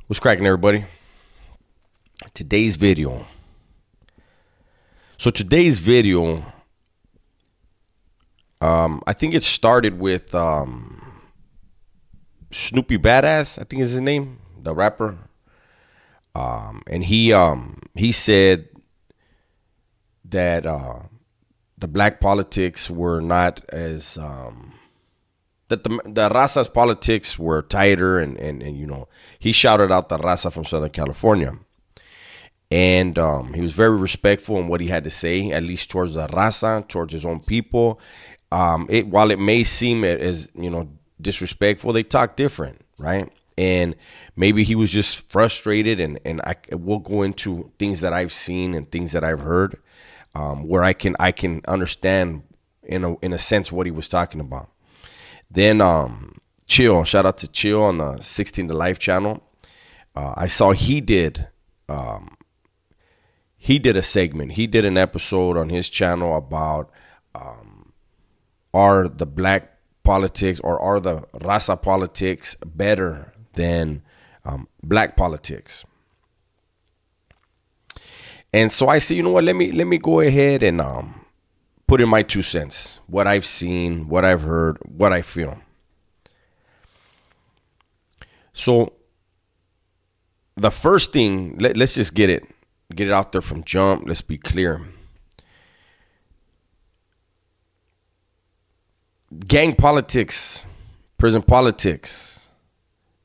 What's cracking, everybody? Today's video. So today's video, I think it started with Snoopy Badass. I think is his name, the rapper. And he said that the black politics were not as that the Raza's politics were tighter, and he shouted out the Raza from Southern California. And he was very respectful in what he had to say, at least towards the raza, towards his own people. While it may seem as disrespectful, they talk different, right? And maybe he was just frustrated, and I will go into things that I've seen and things that I've heard, where I can understand in a sense what he was talking about. Then Chill, shout out to Chill on the 16 to Life channel. I saw he did a segment. He did an episode on his channel about are the black politics or are the raza politics better than black politics? And so I said, you know what? Let me go ahead and put in my 2 cents, what I've seen, what I've heard, what I feel. So the first thing, let's just get it out there from jump. Let's be clear. Gang politics, prison politics,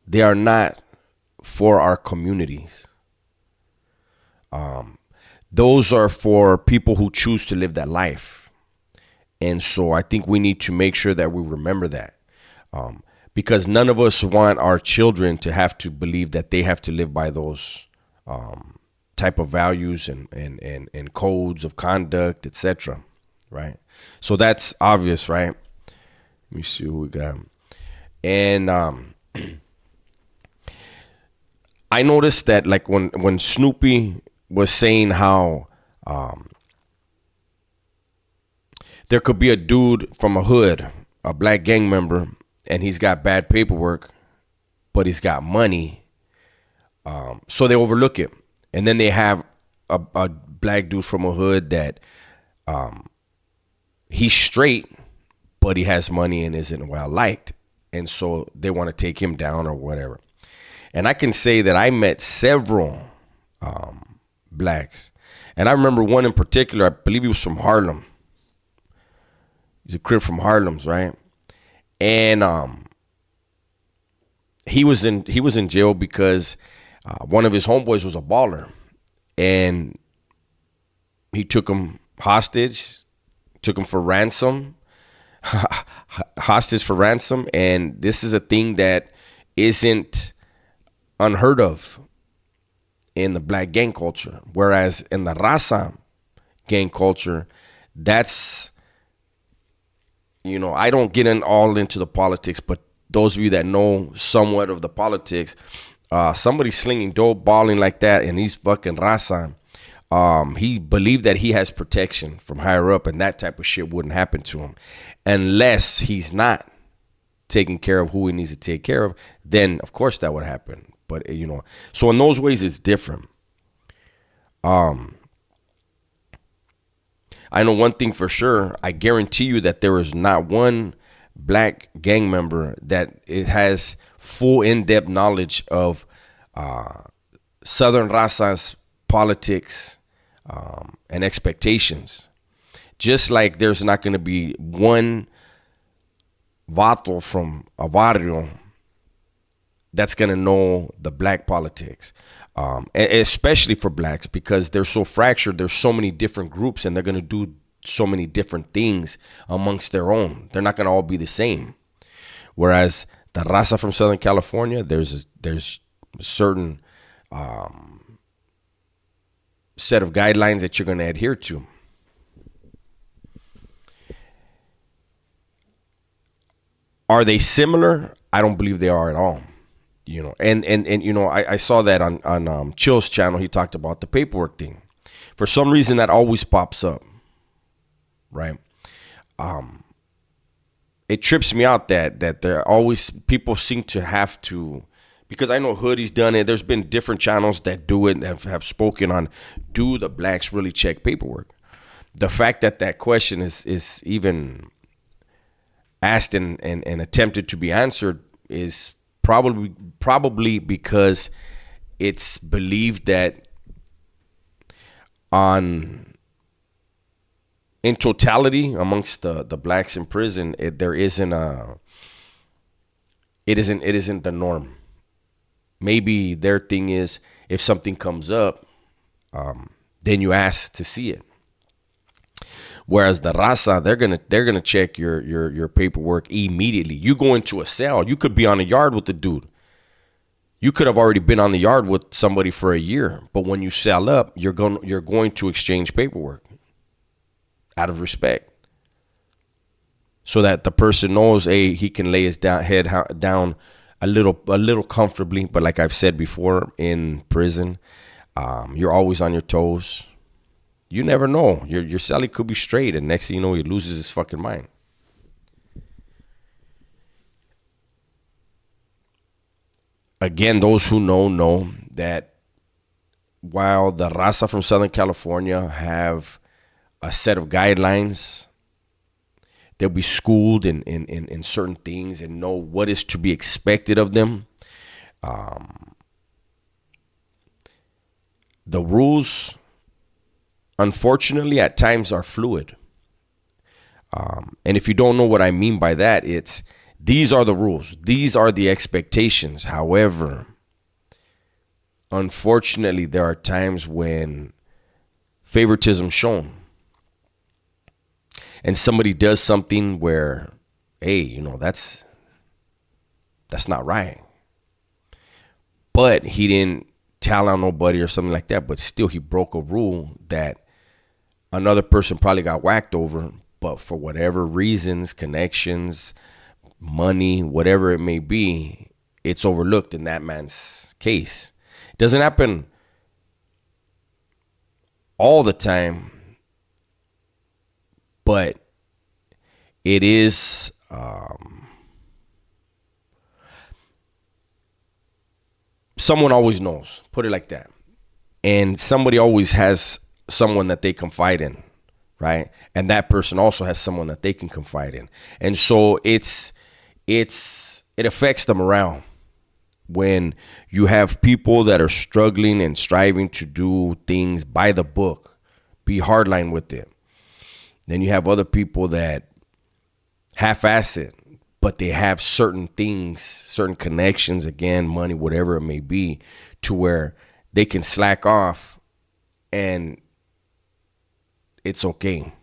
they are not for our communities. Those are for people who choose to live that life. And so I think we need to make sure that we remember that. Because none of us want our children to have to believe that they have to live by those type of values and codes of conduct, etc. Right? So that's obvious, right? Let me see who we got. And I noticed that, like, when Snoopy was saying how there could be a dude from a hood, a black gang member, and he's got bad paperwork, but he's got money. So they overlook it. And then they have a black dude from a hood that he's straight, but he has money and isn't well liked. And so they want to take him down or whatever. And I can say that I met several blacks. And I remember one in particular, I believe he was from Harlem. He's a crib from Harlem's, right? And he was in jail because one of his homeboys was a baller, and he took him hostage, took him for ransom, hostage for ransom. And this is a thing that isn't unheard of in the black gang culture. Whereas in the raza gang culture, that's, I don't get all into the politics, but those of you that know somewhat of the politics, somebody slinging dope, balling like that, and he's fucking raza. He believed that he has protection from higher up, and that type of shit wouldn't happen to him unless he's not taking care of who he needs to take care of. Then of course that would happen. But so in those ways it's different. I know one thing for sure. I guarantee you that there is not one black gang member that it has full in-depth knowledge of Southern Raza's politics and expectations. Just like there's not going to be one vato from a barrio that's going to know the black politics. Especially for blacks, because they're so fractured. There's so many different groups, and they're going to do so many different things amongst their own. They're not going to all be the same. Whereas the raza from Southern California, there's a certain set of guidelines that you're going to adhere to. Are they similar? I don't believe they are at all. And I saw that on Chill's channel. He talked about the paperwork thing. For some reason, that always pops up, right? It trips me out that there always people seem to have to because I know Hoodie's done it. There's been different channels that do it and have spoken on, do the blacks really check paperwork? The fact that that question is even asked and attempted to be answered is probably because it's believed that in totality amongst the blacks in prison, it isn't the norm. Maybe their thing is, if something comes up, then you ask to see it. Whereas the raza, they're gonna check your paperwork immediately. You go into a cell, you could be on a yard with the dude. You could have already been on the yard with somebody for a year, but when you cell up, you're going to exchange paperwork out of respect, so that the person knows, hey, he can lay his head down a little comfortably. But like I've said before, in prison, you're always on your toes. You never know. Your cellie could be straight, and next thing you know, he loses his fucking mind. Again, those who know that while the raza from Southern California have a set of guidelines, they'll be schooled in certain things and know what is to be expected of them. The rules, unfortunately, at times are fluid. And if you don't know what I mean by that, it's these are the rules. These are the expectations. However, unfortunately, there are times when favoritism is shown. And somebody does something where, hey, that's not right. But he didn't tell on nobody or something like that. But still, he broke a rule that another person probably got whacked over. But for whatever reasons, connections, money, whatever it may be, it's overlooked in that man's case. It doesn't happen all the time, but it is someone always knows, put it like that. And somebody always has someone that they confide in, right? And that person also has someone that they can confide in. And so it affects the morale when you have people that are struggling and striving to do things by the book, be hardline with it. Then you have other people that half-ass it, but they have certain things, certain connections, again, money, whatever it may be, to where they can slack off and it's okay.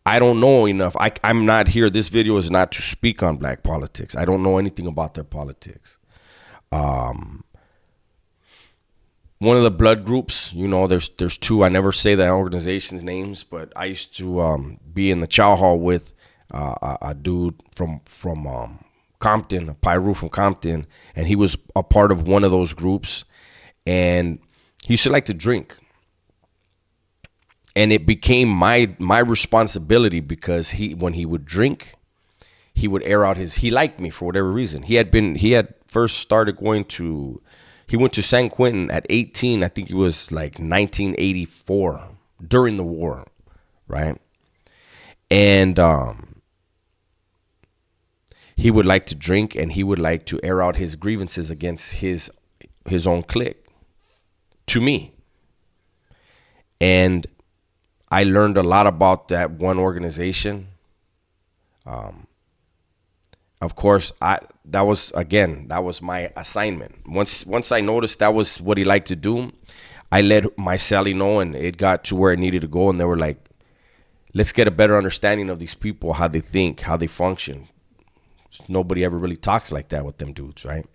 I don't know enough. I'm not here. This video is not to speak on black politics. I don't know anything about their politics. One of the blood groups, there's two. I never say the organization's names, but I used to be in the chow hall with a dude from Compton, a Pyru from Compton, and he was a part of one of those groups, and he used to like to drink. And it became my responsibility because when he would drink, he would air out he liked me for whatever reason. He had first started he went to San Quentin at 18. I think it was like 1984 during the war, right? And he would like to drink, and he would like to air out his grievances against his own clique to me. And I learned a lot about that one organization. Of course, that was my assignment. Once I noticed that was what he liked to do, I let my Sally know, and it got to where it needed to go. And they were like, let's get a better understanding of these people, how they think, how they function. Nobody ever really talks like that with them dudes, right?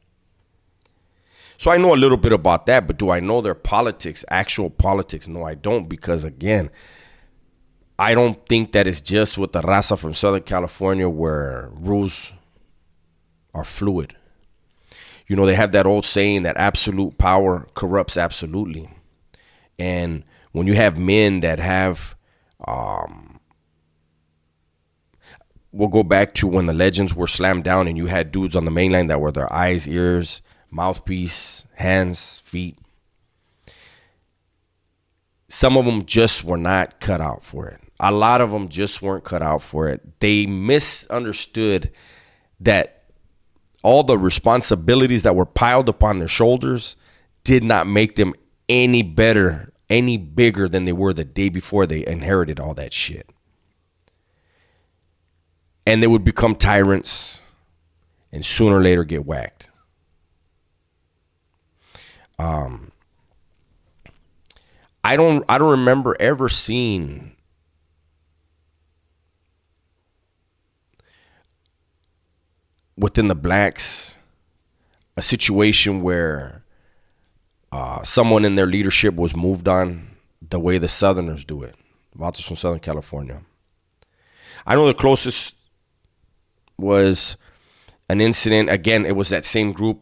So I know a little bit about that, but do I know their politics, actual politics? No, I don't, because again, I don't think that it's just with the raza from Southern California where rules are fluid. They have that old saying that absolute power corrupts absolutely. And when you have men that have we'll go back to when the legends were slammed down and you had dudes on the main line that were their eyes, ears, mouthpiece, hands, feet. Some of them just were not cut out for it. A lot of them just weren't cut out for it. They misunderstood that all the responsibilities that were piled upon their shoulders did not make them any better, any bigger than they were the day before they inherited all that shit. And they would become tyrants and sooner or later get whacked. I don't remember ever seeing within the blacks a situation where someone in their leadership was moved on the way the Southerners do it. Vatos from Southern California. I know the closest was an incident. Again, it was that same group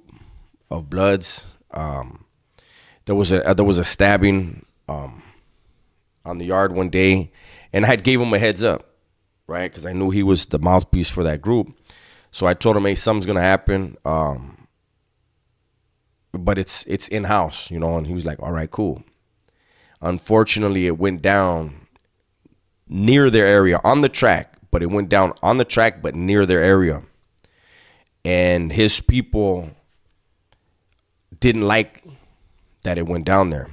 of Bloods. There was a stabbing on the yard one day, and I had gave him a heads up, right? Because I knew he was the mouthpiece for that group. So I told him, hey, something's gonna happen, but it's in house, you know. And he was like, all right, cool. Unfortunately, it went down near their area on the track, but it went down on the track, but near their area. And his people didn't like that it went down there.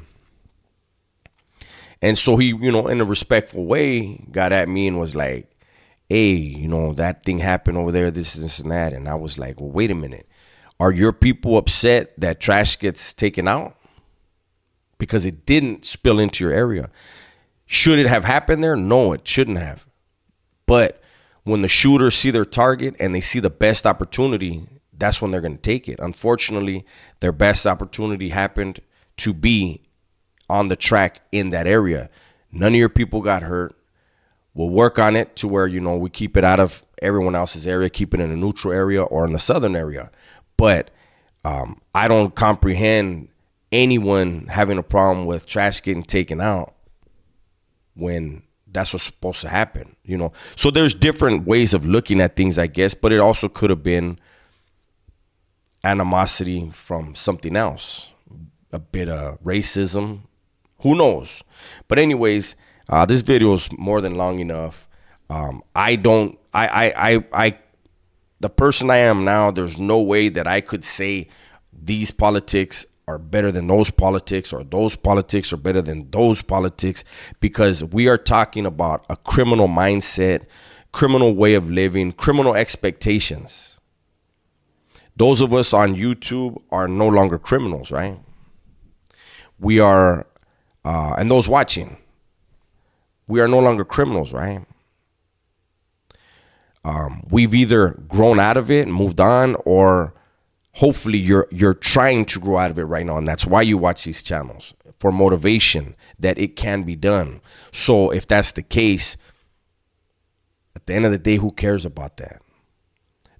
And so he, you know, in a respectful way, got at me and was like, hey, you know, that thing happened over there, this and that. And I was like, well, wait a minute. Are your people upset that trash gets taken out? Because it didn't spill into your area. Should it have happened there? No, it shouldn't have. But when the shooters see their target and they see the best opportunity, that's when they're going to take it. Unfortunately, their best opportunity happened to be on the track in that area. None of your people got hurt. We'll work on it to where, you know, we keep it out of everyone else's area, keep it in a neutral area or in the southern area. But I don't comprehend anyone having a problem with trash getting taken out when that's what's supposed to happen, you know. So there's different ways of looking at things, I guess, but it also could have been animosity from something else, a bit of racism, who knows. But anyways, this video is more than long enough. The person I am now, there's no way that I could say these politics are better than those politics or those politics are better than those politics, because we are talking about a criminal mindset, criminal way of living, criminal expectations. Those of us on YouTube are no longer criminals, right? We are, and those watching, we are no longer criminals, right? We've either grown out of it and moved on, or hopefully you're trying to grow out of it right now, and that's why you watch these channels, for motivation that it can be done. So if that's the case, at the end of the day, who cares about that?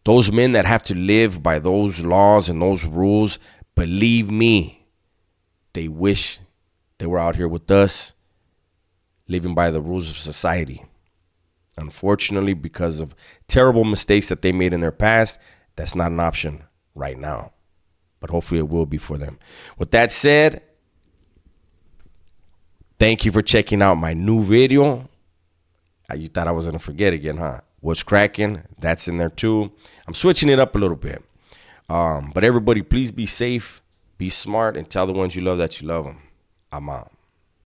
Those men that have to live by those laws and those rules, believe me, they wish they were out here with us, living by the rules of society. Unfortunately, because of terrible mistakes that they made in their past, that's not an option right now. But hopefully it will be for them. With that said, thank you for checking out my new video. You thought I was going to forget again, huh? What's cracking? That's in there too. I'm switching it up a little bit. But everybody, please be safe, be smart, and tell the ones you love that you love them. I'm out.